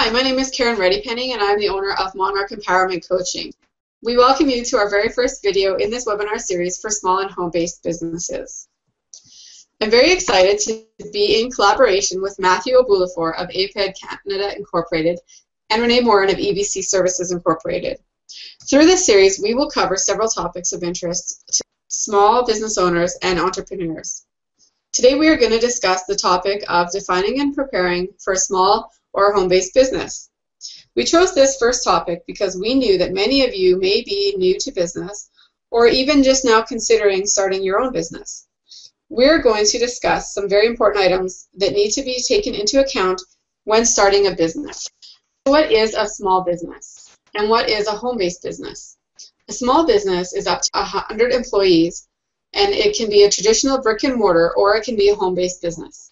Hi, my name is Karen Reddypenning, and I'm the owner of Monarch Empowerment Coaching. We welcome you to our very first video in this webinar series for small and home-based businesses. I'm very excited to be in collaboration with Matthew Obulafor of APED Canada Incorporated and Renee Morin of EBC Services Incorporated. Through this series, we will cover several topics of interest to small business owners and entrepreneurs. Today we are going to discuss the topic of defining and preparing for a small or a home-based business. We chose this first topic because we knew that many of you may be new to business or even just now considering starting your own business. We're going to discuss some very important items that need to be taken into account when starting a business. What is a small business and what is a home-based business? A small business is up to 100 employees, and it can be a traditional brick and mortar or it can be a home-based business.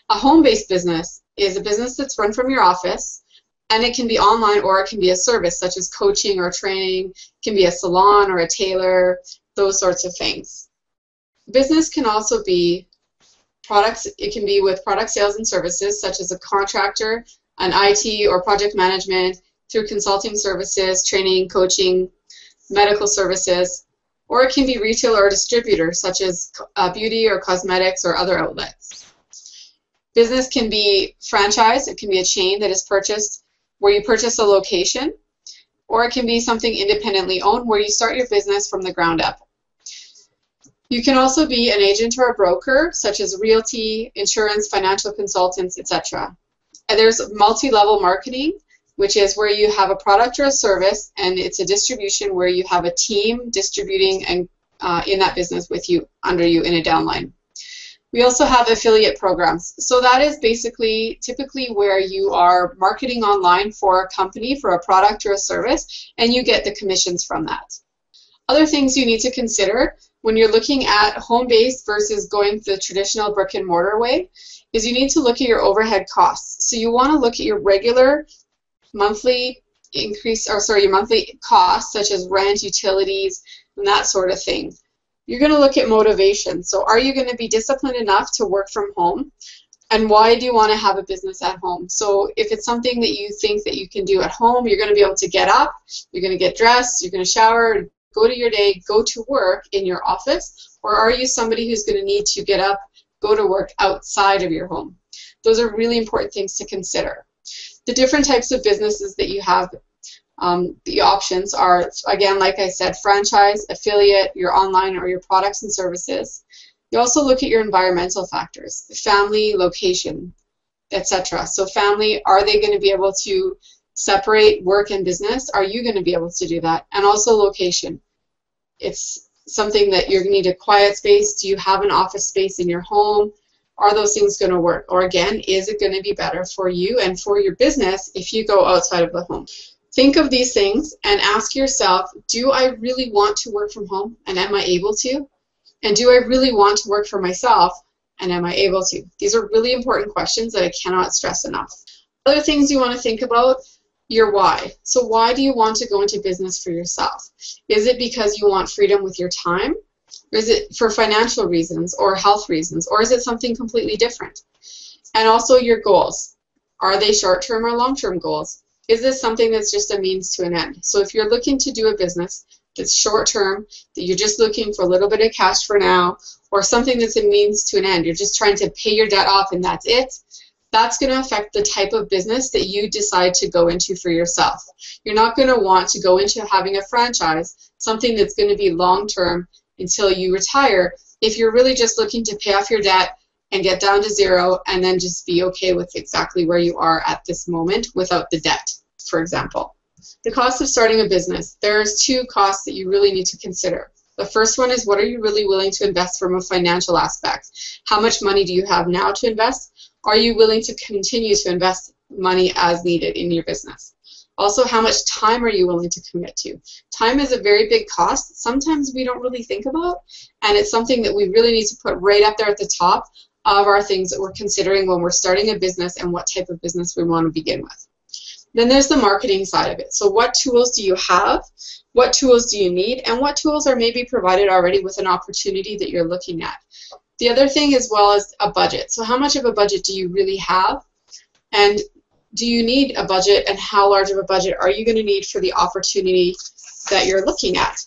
A home-based business is a business that's run from your office, and it can be online or it can be a service such as coaching or training. It can be a salon or a tailor, those sorts of things. Business can also be products. It can be with product sales and services such as a contractor, an IT or project management, through consulting services, training, coaching, medical services, or it can be retail or distributor such as beauty or cosmetics or other outlets. Business can be franchise. It can be a chain that is purchased where you purchase a location, or it can be something independently owned where you start your business from the ground up. You can also be an agent or a broker, such as realty, insurance, financial consultants, etc. And there's multi-level marketing, which is where you have a product or a service, and it's a distribution where you have a team distributing and in that business with you, under you in a downline. We also have affiliate programs. So that is basically typically where you are marketing online for a company, for a product or a service, and you get the commissions from that. Other things you need to consider when you're looking at home-based versus going the traditional brick and mortar way is you need to look at your overhead costs. So you want to look at your regular monthly your monthly costs such as rent, utilities, and that sort of thing. You're going to look at motivation. So are you going to be disciplined enough to work from home? And why do you want to have a business at home? So if it's something that you think that you can do at home, you're going to be able to get up, you're going to get dressed, you're going to shower, go to your day, go to work in your office, or are you somebody who's going to need to get up, go to work outside of your home? Those are really important things to consider. The different types of businesses that you have, the options are, again, like I said, franchise, affiliate, your online or your products and services. You also look at your environmental factors, family, location, etc. So family, are they going to be able to separate work and business? Are you going to be able to do that? And also location. It's something that you need a quiet space. Do you have an office space in your home? Are those things going to work? Or again, is it going to be better for you and for your business if you go outside of the home? Think of these things and ask yourself, do I really want to work from home, and am I able to? And do I really want to work for myself, and am I able to? These are really important questions that I cannot stress enough. Other things you want to think about, your why. So why do you want to go into business for yourself? Is it because you want freedom with your time? Or is it for financial reasons or health reasons? Or is it something completely different? And also your goals. Are they short-term or long-term goals? Is this something that's just a means to an end? So if you're looking to do a business that's short-term, that you're just looking for a little bit of cash for now, or something that's a means to an end, you're just trying to pay your debt off and that's it, that's going to affect the type of business that you decide to go into for yourself. You're not going to want to go into having a franchise, something that's going to be long-term until you retire, if you're really just looking to pay off your debt and get down to zero and then just be okay with exactly where you are at this moment without the debt, for example. The cost of starting a business. There's two costs that you really need to consider. The first one is, what are you really willing to invest from a financial aspect? How much money do you have now to invest? Are you willing to continue to invest money as needed in your business? Also, how much time are you willing to commit to? Time is a very big cost. Sometimes we don't really think about, and it's something that we really need to put right up there at the top of our things that we're considering when we're starting a business and what type of business we want to begin with. Then there's the marketing side of it. So what tools do you have? What tools do you need? And what tools are maybe provided already with an opportunity that you're looking at? The other thing as well is a budget. So how much of a budget do you really have? And Do you need a budget, and how large of a budget are you going to need for the opportunity that you're looking at?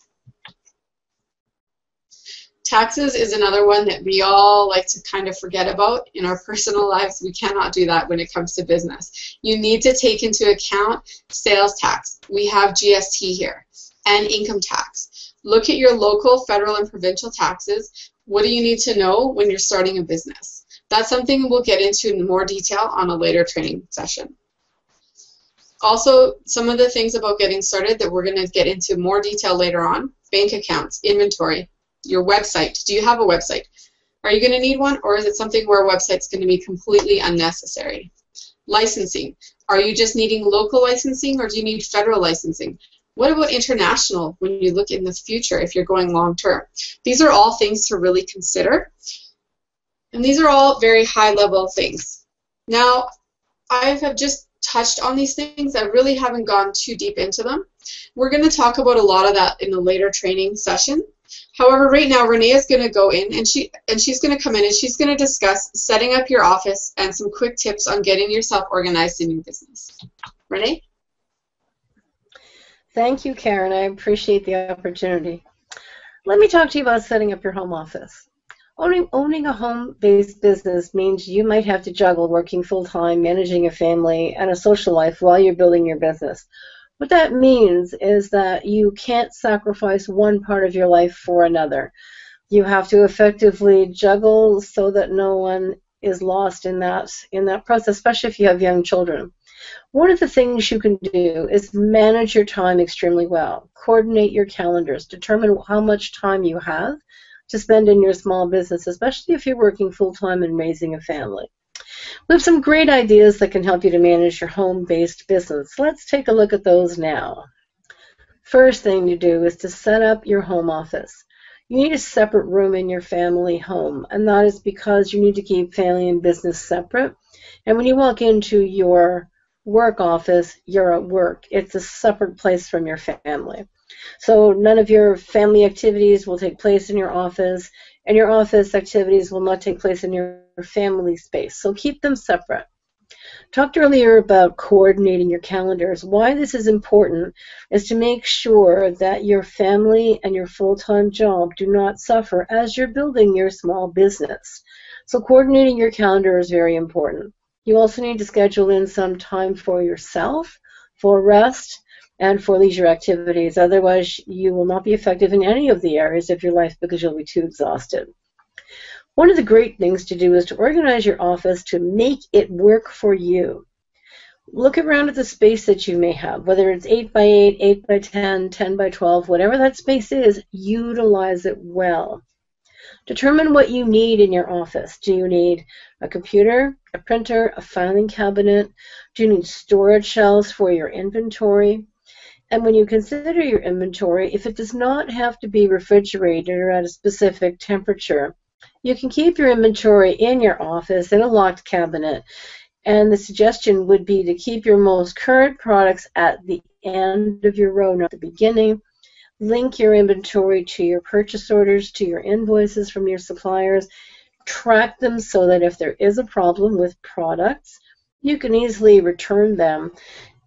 Taxes is another one that we all like to kind of forget about in our personal lives. We cannot do that when it comes to business. You need to take into account sales tax. We have GST here, and income tax. Look at your local, federal, and provincial taxes. What do you need to know when you're starting a business? That's something we'll get into in more detail on a later training session. Also, some of the things about getting started that we're going to get into more detail later on: bank accounts, inventory, your website. Do you have a website? Are you going to need one, or is it something where a website's going to be completely unnecessary? Licensing. Are you just needing local licensing, or do you need federal licensing? What about international when you look in the future if you're going long term? These are all things to really consider, and these are all very high level things. Now, I have just touched on these things. I really haven't gone too deep into them. We're going to talk about a lot of that in a later training session. However, right now, Renee is going to go in, and she's going to come in, and she's going to discuss setting up your office and some quick tips on getting yourself organized in your business. Renee? Thank you, Karen. I appreciate the opportunity. Let me talk to you about setting up your home office. Owning a home-based business means you might have to juggle working full-time, managing a family, and a social life while you're building your business. What that means is that you can't sacrifice one part of your life for another. You have to effectively juggle so that no one is lost in that process, especially if you have young children. One of the things you can do is manage your time extremely well. Coordinate your calendars. Determine how much time you have to spend in your small business, especially if you're working full-time and raising a family. We have some great ideas that can help you to manage your home-based business. Let's take a look at those now. First thing to do is to set up your home office. You need a separate room in your family home, and that is because you need to keep family and business separate. And when you walk into your work office, you're at work. It's a separate place from your family. So none of your family activities will take place in your office, and your office activities will not take place in your family space. So keep them separate. Talked earlier about coordinating your calendars. Why this is important is to make sure that your family and your full-time job do not suffer as you're building your small business. So coordinating your calendar is very important. You also need to schedule in some time for yourself, for rest, and for leisure activities. Otherwise, you will not be effective in any of the areas of your life because you'll be too exhausted. One of the great things to do is to organize your office to make it work for you. Look around at the space that you may have, whether it's 8 by 8, 8 by 10, 10 by 12, whatever that space is, utilize it well. Determine what you need in your office. Do you need a computer, a printer, a filing cabinet? Do you need storage shelves for your inventory? And when you consider your inventory, if it does not have to be refrigerated or at a specific temperature, you can keep your inventory in your office in a locked cabinet. And the suggestion would be to keep your most current products at the end of your row, not the beginning. Link your inventory to your purchase orders, to your invoices from your suppliers. Track them so that if there is a problem with products, you can easily return them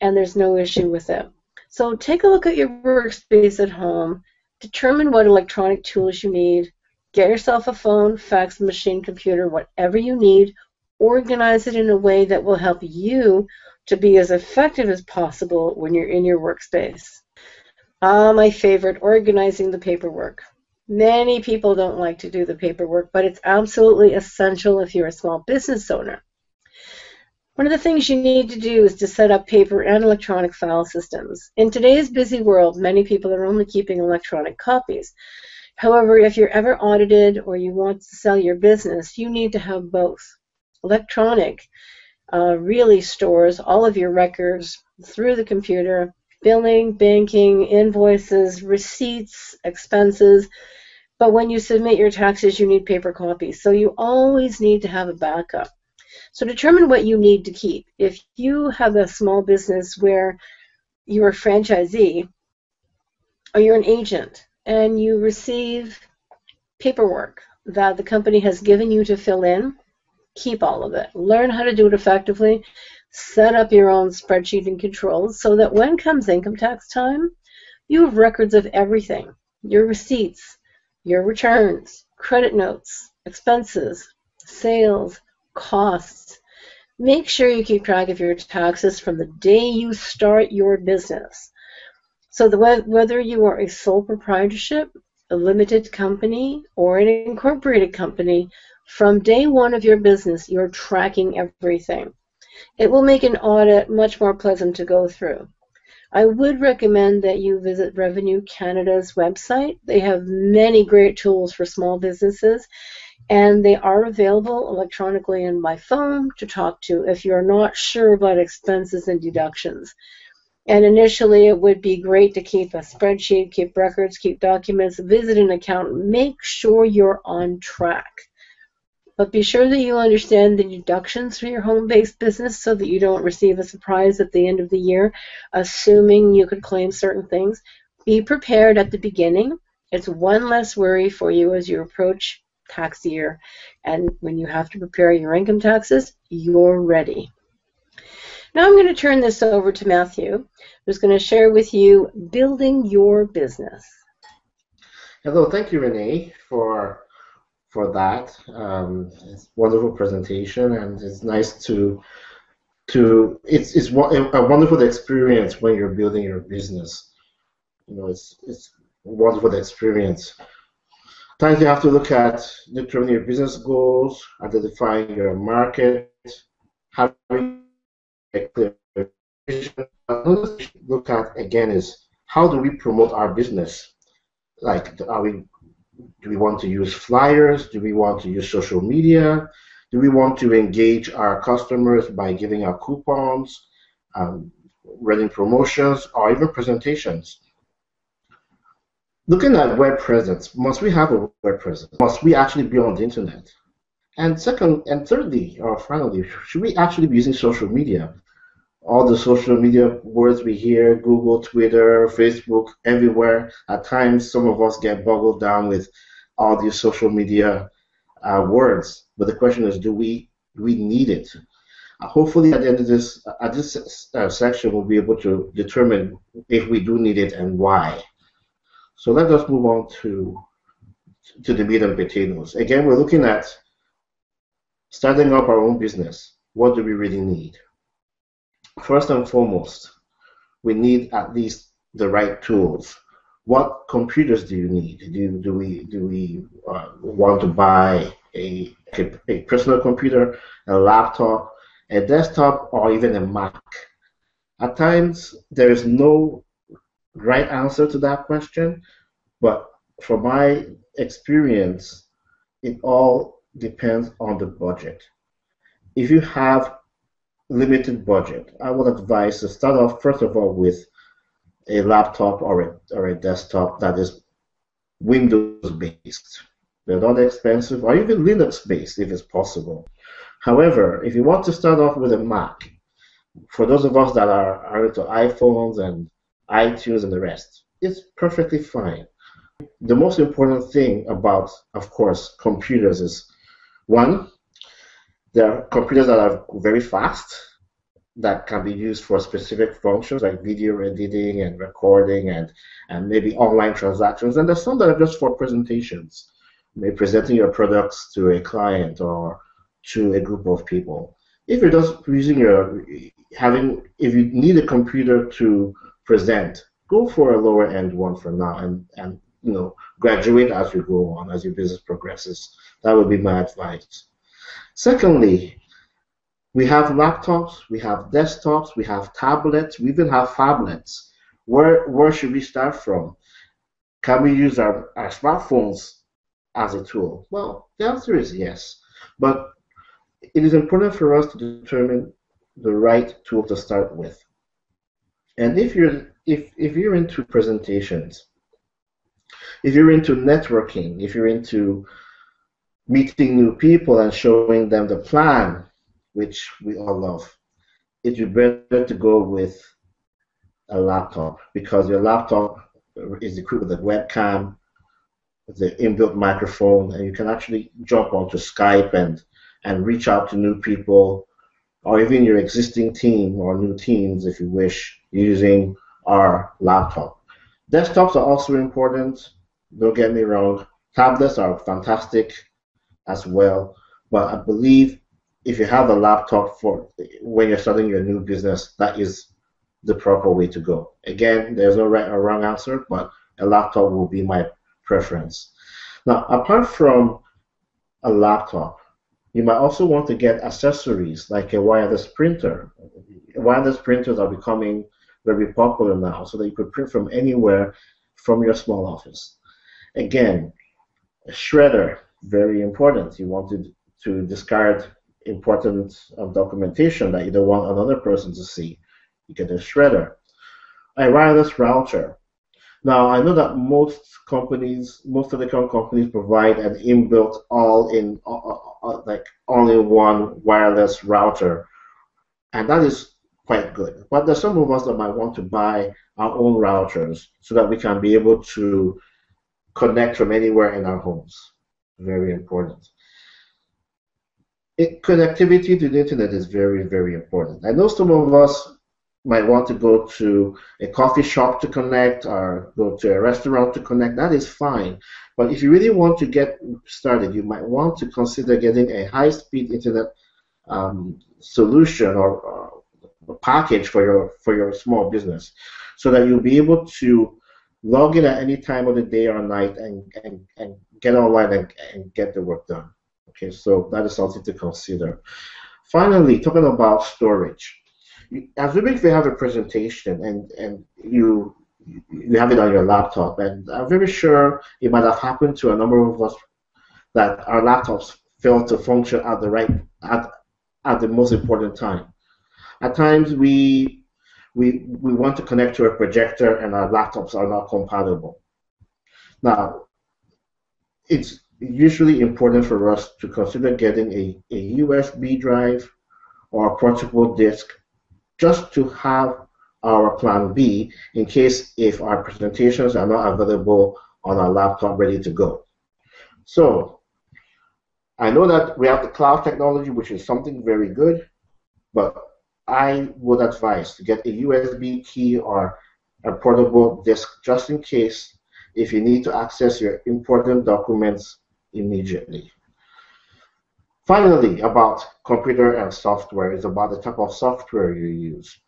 and there's no issue with it. So take a look at your workspace at home. Determine what electronic tools you need. Get yourself a phone, fax machine, computer, whatever you need. Organize it in a way that will help you to be as effective as possible when you're in your workspace. My favorite, organizing the paperwork. Many people don't like to do the paperwork, but it's absolutely essential if you're a small business owner. One of the things you need to do is to set up paper and electronic file systems. In today's busy world, many people are only keeping electronic copies. However, if you're ever audited or you want to sell your business, you need to have both. Electronic really stores all of your records through the computer, billing, banking, invoices, receipts, expenses. But when you submit your taxes, you need paper copies. So you always need to have a backup. So determine what you need to keep. If you have a small business where you're a franchisee or you're an agent and you receive paperwork that the company has given you to fill in, keep all of it. Learn how to do it effectively. Set up your own spreadsheet and controls so that when comes income tax time, you have records of everything: your receipts, your returns, credit notes, expenses, sales, costs. Make sure you keep track of your taxes from the day you start your business. So whether you are a sole proprietorship, a limited company, or an incorporated company, from day one of your business, you're tracking everything. It will make an audit much more pleasant to go through. I would recommend that you visit Revenue Canada's website. They have many great tools for small businesses, and they are available electronically and by phone to talk to if you're not sure about expenses and deductions. And initially, it would be great to keep a spreadsheet, keep records, keep documents, visit an accountant, make sure you're on track. But be sure that you understand the deductions for your home-based business so that you don't receive a surprise at the end of the year, assuming you could claim certain things. Be prepared at the beginning. It's one less worry for you as you approach tax year. And when you have to prepare your income taxes, you're ready. Now I'm going to turn this over to Matthew, who's going to share with you building your business. Hello, thank you, Renee, for that. It's a wonderful presentation, and it's nice it's a wonderful experience when you're building your business. You know, it's a wonderful experience. Sometimes you have to look at determining your business goals, identifying your market, having a clear vision. Another thing to look at again is how do we promote our business? Like, do we want to use flyers? Do we want to use social media? Do we want to engage our customers by giving out coupons, running promotions, or even presentations? Looking at web presence, must we have a web presence? Must we actually be on the internet? And thirdly, or finally, should we actually be using social media? All the social media words we hear, Google, Twitter, Facebook, everywhere. At times, some of us get boggled down with all these social media words. But the question is, do we need it? Hopefully, at the end of this section, we'll be able to determine if we do need it and why. So let us move on to the meat and potatoes. Again, we're looking at starting up our own business. What do we really need? First and foremost, we need at least the right tools. What computers do you need? Do we want to buy a personal computer, a laptop, a desktop, or even a Mac? At times, there is no right answer to that question, but from my experience, it all depends on the budget. If you have limited budget, I would advise to start off first of all with a laptop or a desktop that is Windows based. They're not expensive, or even Linux based if it's possible. However, if you want to start off with a Mac, for those of us that are into iPhones and iTunes and the rest, it's perfectly fine. The most important thing about, of course, computers is, one, there are computers that are very fast, that can be used for specific functions like video editing and recording and maybe online transactions. And there's some that are just for presentations, maybe presenting your products to a client or to a group of people. If you're just using if you need a computer to present, go for a lower end one for now and graduate as you go on, as your business progresses. That would be my advice. Secondly, we have laptops, we have desktops, we have tablets, we even have phablets. Where should we start from? Can we use our smartphones as a tool? Well, the answer is yes. But it is important for us to determine the right tool to start with. And if you're into presentations, if you're into networking, if you're into meeting new people and showing them the plan, which we all love, it would be better to go with a laptop, because your laptop is equipped with a webcam, the inbuilt microphone, and you can actually jump onto Skype and reach out to new people or even your existing team or new teams, if you wish, using our laptop. Desktops are also important, don't get me wrong. Tablets are fantastic as well, but I believe if you have a laptop for when you're starting your new business, that is the proper way to go. Again, there's no right or wrong answer, but a laptop will be my preference. Now, apart from a laptop, you might also want to get accessories like a wireless printer. Wireless printers are becoming very popular now, so that you could print from anywhere from your small office. Again, a shredder, very important. You want to discard important documentation that you don't want another person to see. You get a shredder. A wireless router. Now, I know that most companies, most telecom companies provide an inbuilt like all-in-one wireless router, and that is quite good. But there's some of us that might want to buy our own routers so that we can be able to connect from anywhere in our homes. Very important. Connectivity to the internet is very, very important. I know some of us might want to go to a coffee shop to connect or go to a restaurant to connect. That is fine. But if you really want to get started, you might want to consider getting a high-speed internet solution or a package for your small business, so that you'll be able to log in at any time of the day or night and get online and get the work done. Okay, so that is something to consider. Finally, talking about storage. Assuming if you have a presentation and you have it on your laptop, and I'm very sure it might have happened to a number of us that our laptops fail to function at the most important time. At times we want to connect to a projector and our laptops are not compatible. Now, it's usually important for us to consider getting a USB drive or a portable disk just to have our plan B in case if our presentations are not available on our laptop ready to go. So I know that we have the cloud technology, which is something very good, but I would advise to get a USB key or a portable disk just in case if you need to access your important documents immediately. Finally, about computer and software is about the type of software you use.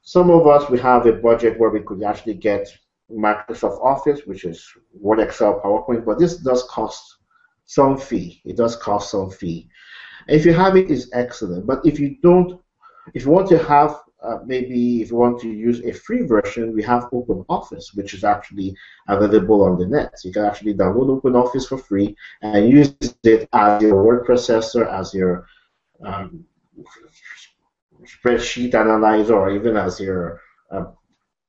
Some of us, we have a budget where we could actually get Microsoft Office, which is Word, Excel, PowerPoint, but this does cost some fee. It does cost some fee. If you have it, it's excellent. But if you don't, if you want to have, maybe if you want to use a free version, we have OpenOffice, which is actually available on the net. You can actually download OpenOffice for free and use it as your word processor, as your spreadsheet analyzer, or even as your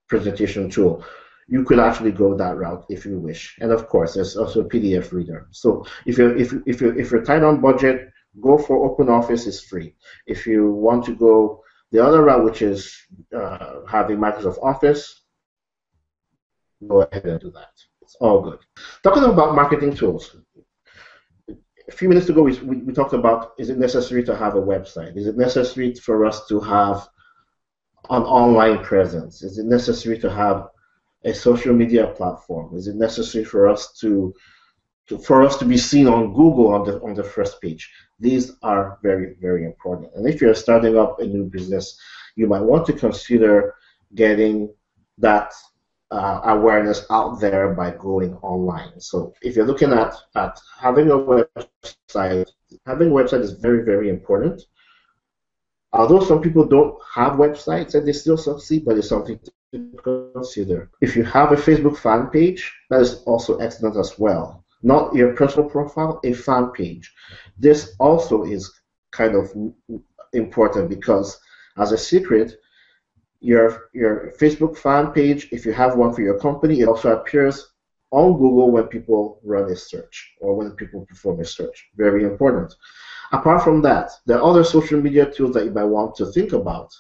presentation tool. You could actually go that route if you wish. And of course, there's also a PDF reader. So if you're tight on budget, go for OpenOffice. It's free. If you want to go the other route, which is having Microsoft Office, go ahead and do that. It's all good. Talking about marketing tools. A few minutes ago, we talked about, is it necessary to have a website? Is it necessary for us to have an online presence? Is it necessary to have a social media platform? Is it necessary for us to be seen on Google on the first page? These are very, very important. And if you're starting up a new business, you might want to consider getting that awareness out there by going online. So if you're looking at having a website is very, very important. Although some people don't have websites and they still succeed, but it's something to consider. If you have a Facebook fan page, that is also excellent as well. Not your personal profile, a fan page. This also is kind of important because, as a secret, your Facebook fan page, if you have one for your company, it also appears on Google when people run a search or when people perform a search. Very important. Apart from that, there are other social media tools that you might want to think about.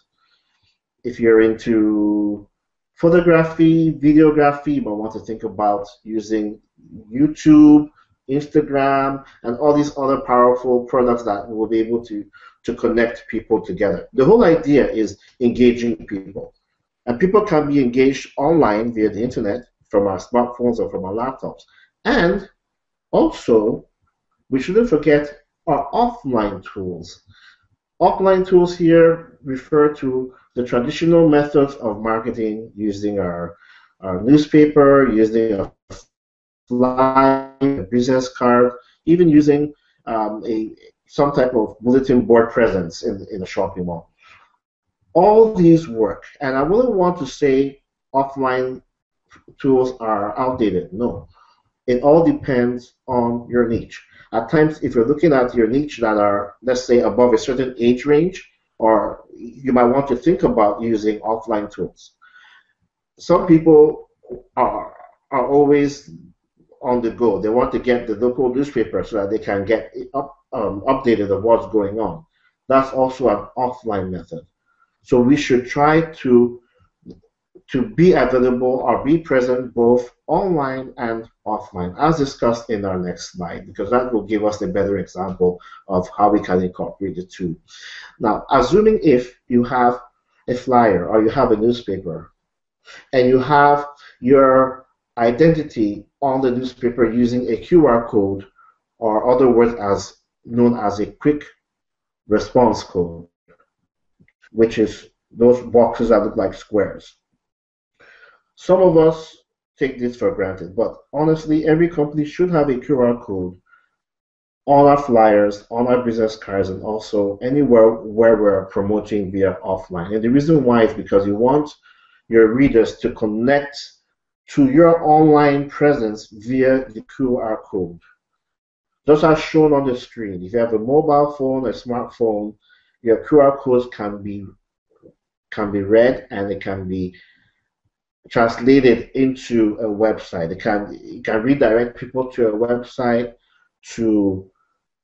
If you're into photography, videography, you might want to think about using YouTube, Instagram, and all these other powerful products that will be able to connect people together. The whole idea is engaging people. And people can be engaged online via the internet from our smartphones or from our laptops. And also, we shouldn't forget our offline tools. Offline tools here refer to the traditional methods of marketing using our newspaper, using a flyer, a business card, even using some type of bulletin board presence in a shopping mall. All these work, and I wouldn't want to say offline tools are outdated. No, it all depends on your niche. At times, if you're looking at your niche that are, let's say, above a certain age range, or you might want to think about using offline tools. Some people are always on the go. They want to get the local newspaper so that they can get updated of what's going on. That's also an offline method. So we should try to be available or be present both online and offline, as discussed in our next slide, because that will give us a better example of how we can incorporate the two. Now, assuming if you have a flyer or you have a newspaper and you have your identity on the newspaper using a QR code, or other words as known as a quick response code, which is those boxes that look like squares. Some of us take this for granted, but honestly, every company should have a QR code on our flyers, on our business cards, and also anywhere where we're promoting via offline. And the reason why is because you want your readers to connect to your online presence via the QR code. Just as shown on the screen, if you have a mobile phone, a smartphone, your QR codes can be read and it can be translated into a website. It can redirect people to a website, to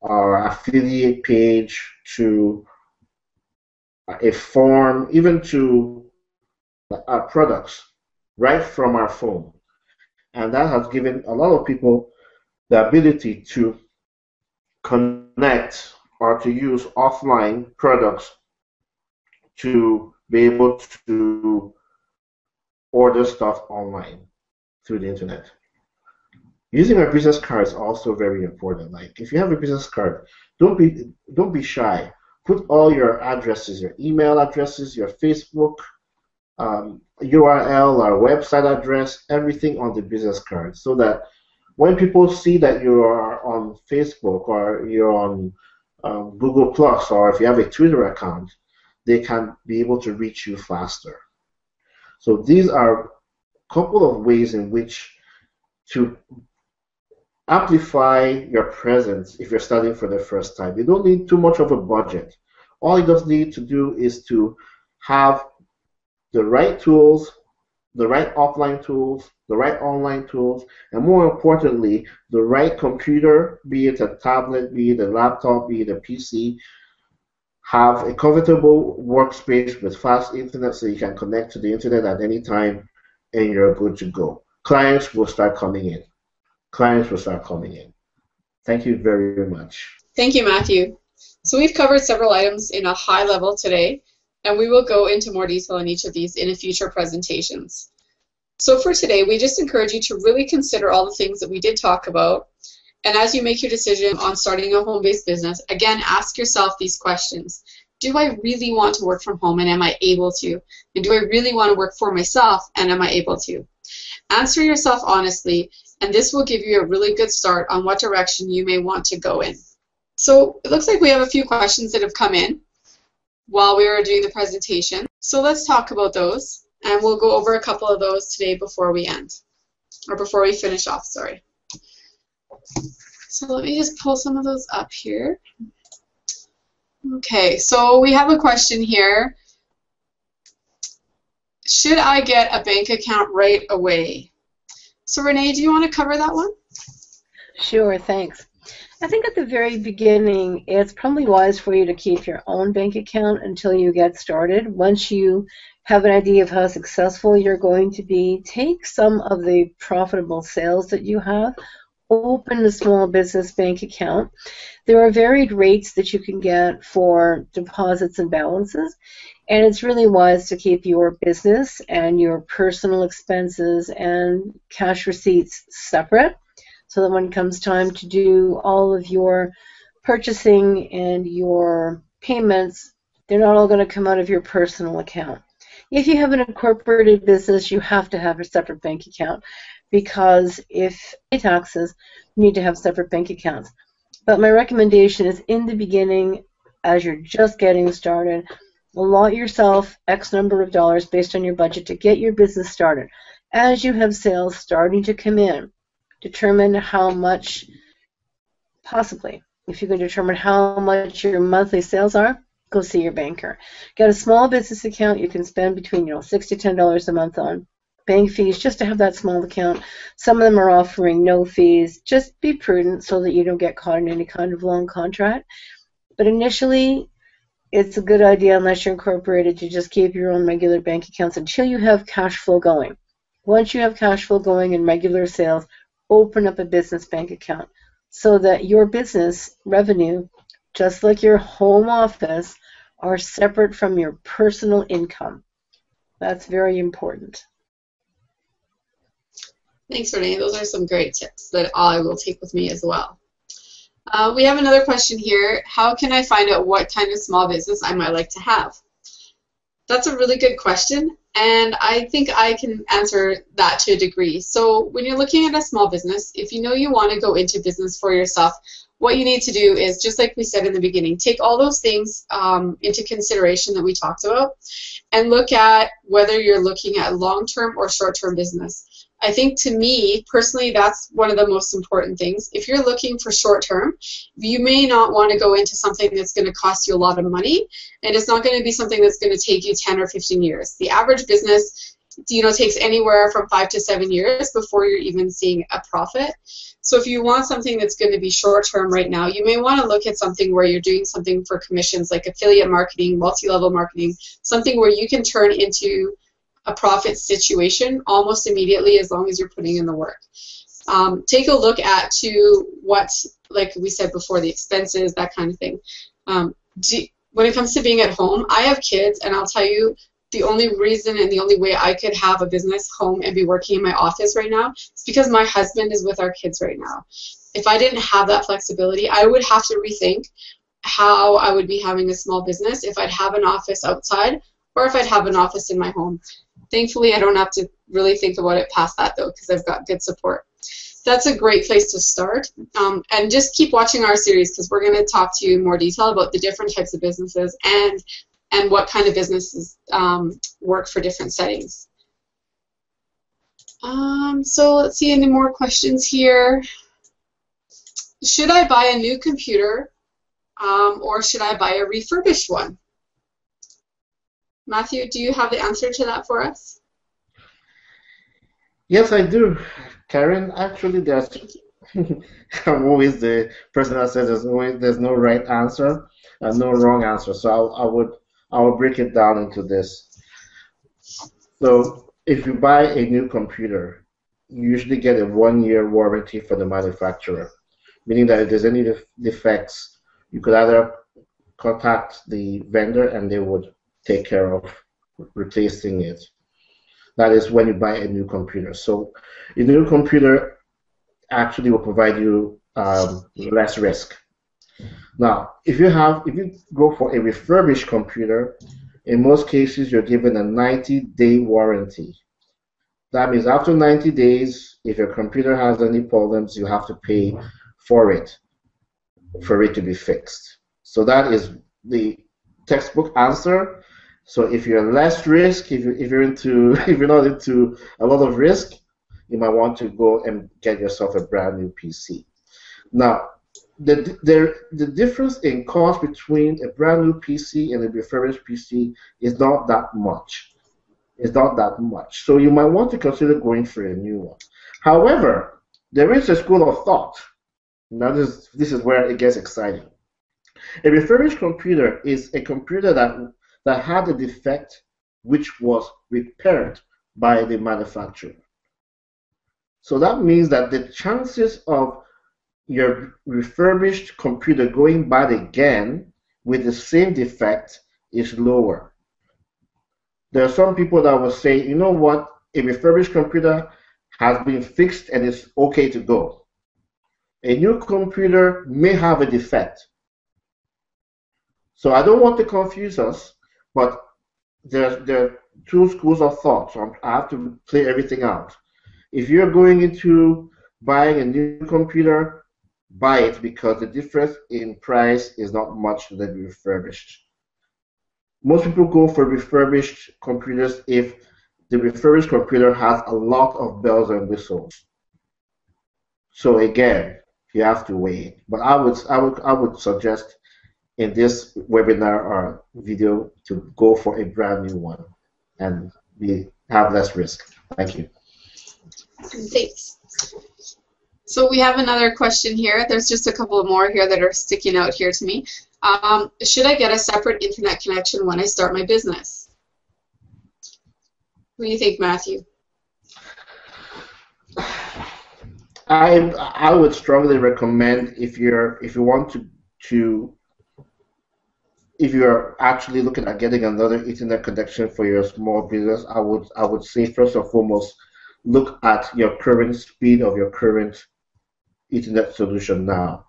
our affiliate page, to a form, even to our products right from our phone. And that has given a lot of people the ability to connect or to use offline products to be able to order stuff online through the internet. Using our business card is also very important. Like if you have a business card, don't be shy. Put all your addresses, your email addresses, your Facebook URL, our website address, everything on the business card, so that when people see that you are on Facebook or you're on Google Plus, or if you have a Twitter account, they can be able to reach you faster. So these are a couple of ways in which to amplify your presence if you're starting for the first time. You don't need too much of a budget. All you just need to do is to have the right tools, the right offline tools, the right online tools, and more importantly, the right computer, be it a tablet, be it a laptop, be it a PC. Have a comfortable workspace with fast internet so you can connect to the internet at any time and you're good to go. Clients will start coming in. Clients will start coming in. Thank you very much. Thank you, Matthew. So we've covered several items in a high level today, and we will go into more detail on each of these in future presentations. So for today, we just encourage you to really consider all the things that we did talk about. And as you make your decision on starting a home-based business, again, ask yourself these questions. Do I really want to work from home, and am I able to? And do I really want to work for myself, and am I able to? Answer yourself honestly, and this will give you a really good start on what direction you may want to go in. So it looks like we have a few questions that have come in while we were doing the presentation. So let's talk about those, and we'll go over a couple of those today before we end, or before we finish off, sorry. So let me just pull some of those up here. Okay, so we have a question here. Should I get a bank account right away? So Renee, do you want to cover that one? Sure, thanks. I think at the very beginning, it's probably wise for you to keep your own bank account until you get started. Once you have an idea of how successful you're going to be, take some of the profitable sales that you have, open a small business bank account. There are varied rates that you can get for deposits and balances, and it's really wise to keep your business and your personal expenses and cash receipts separate, so that when it comes time to do all of your purchasing and your payments, they're not all going to come out of your personal account. If you have an incorporated business, you have to have a separate bank account, because if you pay taxes, you need to have separate bank accounts. But my recommendation is, in the beginning, as you're just getting started, allot yourself X number of dollars based on your budget to get your business started. As you have sales starting to come in, determine how much, possibly, if you can determine how much your monthly sales are, go see your banker. Get a small business account. You can spend between $6 to $10 a month on bank fees just to have that small account. Some of them are offering no fees. Just be prudent so that you don't get caught in any kind of long contract. But initially, it's a good idea, unless you're incorporated, to just keep your own regular bank accounts until you have cash flow going. Once you have cash flow going and regular sales, open up a business bank account so that your business revenue, just like your home office, are separate from your personal income. That's very important. Thanks, Renee. Those are some great tips that I will take with me as well. We have another question here. How can I find out what kind of small business I might like to have? That's a really good question, and I think I can answer that to a degree. So when you're looking at a small business, if you know you want to go into business for yourself, what you need to do is, just like we said in the beginning, take all those things into consideration that we talked about and look at whether you're looking at long-term or short-term business. I think, to me, personally, that's one of the most important things. If you're looking for short-term, you may not want to go into something that's going to cost you a lot of money, and it's not going to be something that's going to take you 10 or 15 years. The average business, takes anywhere from 5 to 7 years before you're even seeing a profit. So if you want something that's going to be short-term right now, you may want to look at something where you're doing something for commissions, like affiliate marketing, multi-level marketing, something where you can turn into a profit situation almost immediately, as long as you're putting in the work. Take a look at what, like we said before, the expenses, that kind of thing. When it comes to being at home, I have kids, and I'll tell you, the only reason and the only way I could have a business home and be working in my office right now is because my husband is with our kids right now. If I didn't have that flexibility, I would have to rethink how I would be having a small business, if I'd have an office outside or if I'd have an office in my home. Thankfully, I don't have to really think about it past that, though, because I've got good support. That's a great place to start. And just keep watching our series, because we're going to talk to you in more detail about the different types of businesses and what kind of businesses work for different settings. So let's see, any more questions here. Should I buy a new computer or should I buy a refurbished one? Matthew, do you have the answer to that for us? Yes, I do, Karen. Actually, I'm always the person that says there's no right answer and no wrong answer. So I will break it down into this. So if you buy a new computer, you usually get a 1-year warranty from the manufacturer, meaning that if there's any defects, you could either contact the vendor and they would take care of replacing it. That is when you buy a new computer. So a new computer actually will provide you less risk. Now, if you go for a refurbished computer, in most cases you're given a 90-day warranty. That means after 90 days, if your computer has any problems, you have to pay for it to be fixed. So that is the textbook answer. So if you're less risk, if you're not into a lot of risk, you might want to go and get yourself a brand new PC. Now, the difference in cost between a brand new PC and a refurbished PC is not that much. It's not that much. So you might want to consider going for a new one. However, there is a school of thought. Now this is where it gets exciting. A refurbished computer is a computer that had a defect which was repaired by the manufacturer. So that means that the chances of your refurbished computer going bad again with the same defect is lower. There are some people that will say, you know what, a refurbished computer has been fixed and it's okay to go. A new computer may have a defect. So I don't want to confuse us, but there are two schools of thought. So I have to play everything out. If you're going into buying a new computer, buy it because the difference in price is not much than refurbished. Most people go for refurbished computers if the refurbished computer has a lot of bells and whistles. So again, you have to weigh it. But I would suggest in this webinar or video to go for a brand new one and have less risk. Thank you. Thanks. So we have another question here. There's just a couple more here that are sticking out here to me. Should I get a separate internet connection when I start my business? What do you think, Matthew? I would strongly recommend if you're actually looking at getting another internet connection for your small business, I would say first and foremost look at your current speed of your current internet solution now.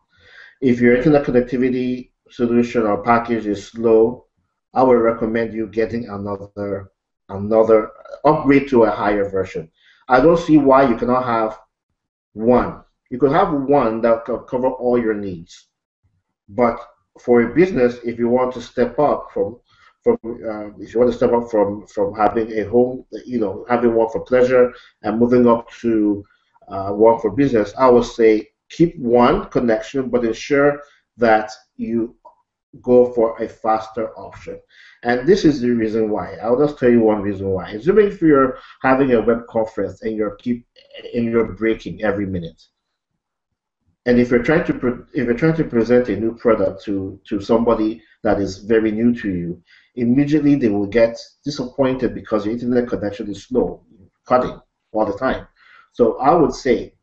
If your internet connectivity solution or package is slow, I would recommend you getting another upgrade to a higher version. I don't see why you cannot have one. You could have one that can cover all your needs. But for a business, if you want to step up from having a home, having one for pleasure and moving up to one for business, I would say keep one connection, but ensure that you go for a faster option. And this is the reason why. I'll just tell you one reason why. Assuming if you're having a web conference and you're breaking every minute, and if you're trying to present a new product to somebody that is very new to you, immediately they will get disappointed because your internet connection is slow, cutting all the time. So I would say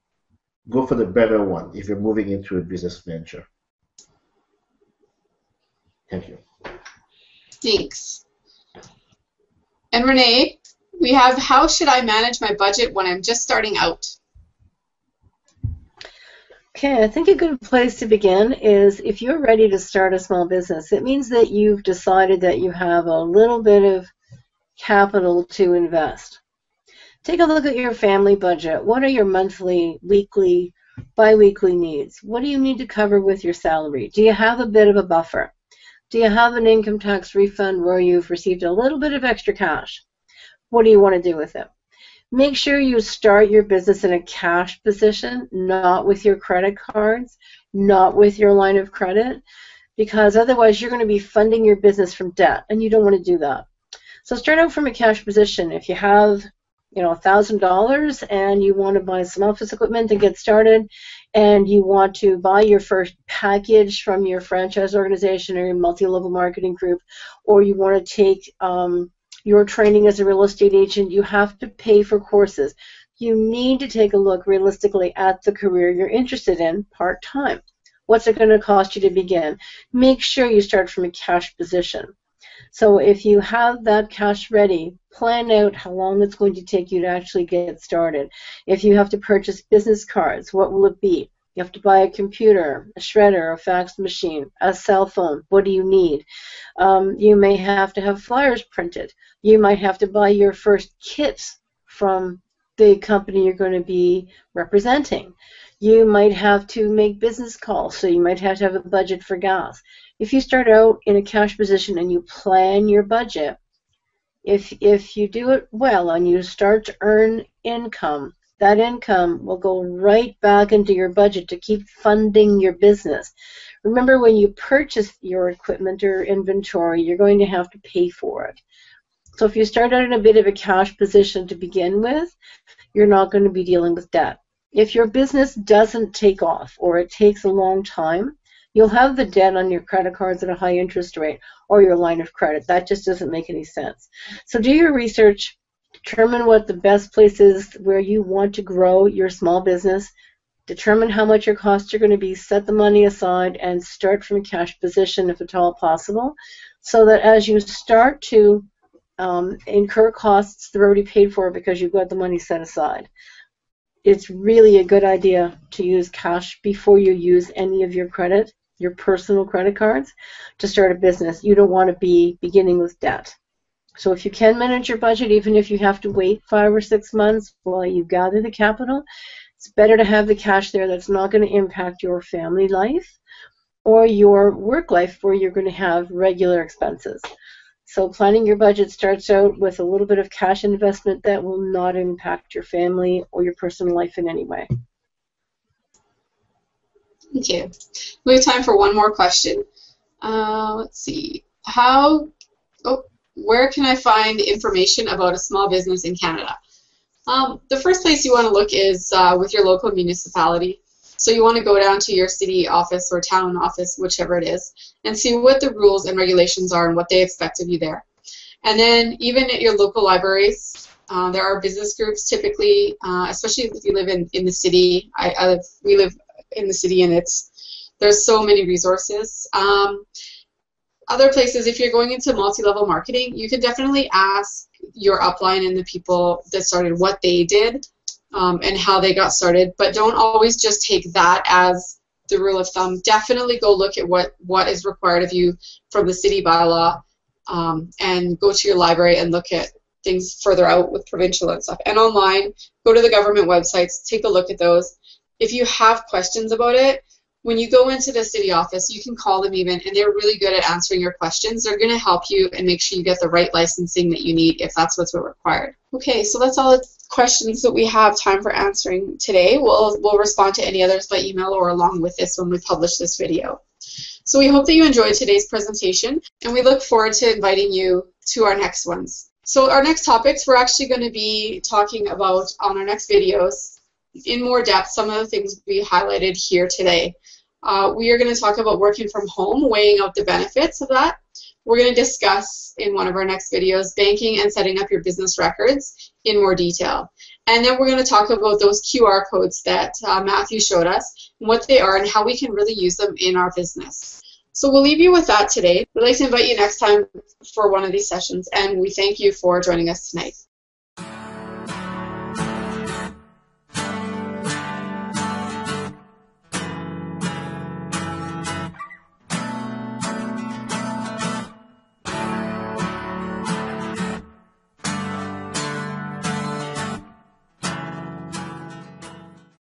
go for the better one if you're moving into a business venture. Thank you. Thanks. And Renee, we have, how should I manage my budget when I'm just starting out? Okay, I think a good place to begin is if you're ready to start a small business, it means that you've decided that you have a little bit of capital to invest. Take a look at your family budget. What are your monthly, weekly, bi-weekly needs? What do you need to cover with your salary? Do you have a bit of a buffer? Do you have an income tax refund where you've received a little bit of extra cash? What do you want to do with it? Make sure you start your business in a cash position, not with your credit cards, not with your line of credit, because otherwise you're going to be funding your business from debt, and you don't want to do that. So start out from a cash position. If you have $1,000 and you want to buy some office equipment and get started, and you want to buy your first package from your franchise organization or your multi-level marketing group, or you want to take your training as a real estate agent, you have to pay for courses. You need to take a look realistically at the career you're interested in part-time. What's it going to cost you to begin? Make sure you start from a cash position. So if you have that cash ready, plan out how long it's going to take you to actually get started. If you have to purchase business cards, what will it be? You have to buy a computer, a shredder, a fax machine, a cell phone. What do you need? You may have to have flyers printed. You might have to buy your first kits from the company you're going to be representing. You might have to make business calls, so you might have to have a budget for gas. If you start out in a cash position and you plan your budget, if you do it well and you start to earn income, that income will go right back into your budget to keep funding your business. Remember, when you purchase your equipment or inventory, you're going to have to pay for it. So if you start out in a bit of a cash position to begin with, you're not going to be dealing with debt. If your business doesn't take off or it takes a long time, you'll have the debt on your credit cards at a high interest rate or your line of credit. That just doesn't make any sense. So do your research Determine what the best place is where you want to grow your small business. Determine how much your costs are going to be, set the money aside, and start from a cash position if at all possible, so that as you start to incur costs, they're already paid for because you've got the money set aside. It's really a good idea to use cash before you use any of your credit, your personal credit cards, to start a business. You don't want to be beginning with debt. So if you can manage your budget, even if you have to wait 5 or 6 months while you gather the capital, it's better to have the cash there that's not going to impact your family life or your work life where you're going to have regular expenses. So planning your budget starts out with a little bit of cash investment that will not impact your family or your personal life in any way. Thank you. We have time for one more question. Let's see. Where can I find information about a small business in Canada? The first place you want to look is with your local municipality. So you want to go down to your city office or town office, whichever it is, and see what the rules and regulations are and what they expect of you there. And then even at your local libraries, there are business groups typically, especially if you live in the city. We live in the city, and there's so many resources. Other places, if you're going into multi-level marketing, you can definitely ask your upline and the people that started what they did and how they got started, but don't always just take that as the rule of thumb. Definitely go look at what is required of you from the city bylaw, and go to your library and look at things further out with provincial and stuff. And online, go to the government websites, take a look at those. If you have questions about it, when you go into the city office, you can call them even, and they're really good at answering your questions. They're going to help you and make sure you get the right licensing that you need if that's what's required. Okay, so that's all the questions that we have time for answering today. We'll respond to any others by email or along with this when we publish this video. So we hope that you enjoyed today's presentation, and we look forward to inviting you to our next ones. So our next topics, we're actually going to be talking about on our next videos in more depth some of the things we highlighted here today. We are going to talk about working from home, weighing out the benefits of that. We're going to discuss in one of our next videos banking and setting up your business records in more detail. And then we're going to talk about those QR codes that Matthew showed us, and what they are and how we can really use them in our business. So we'll leave you with that today. We'd like to invite you next time for one of these sessions, and we thank you for joining us tonight.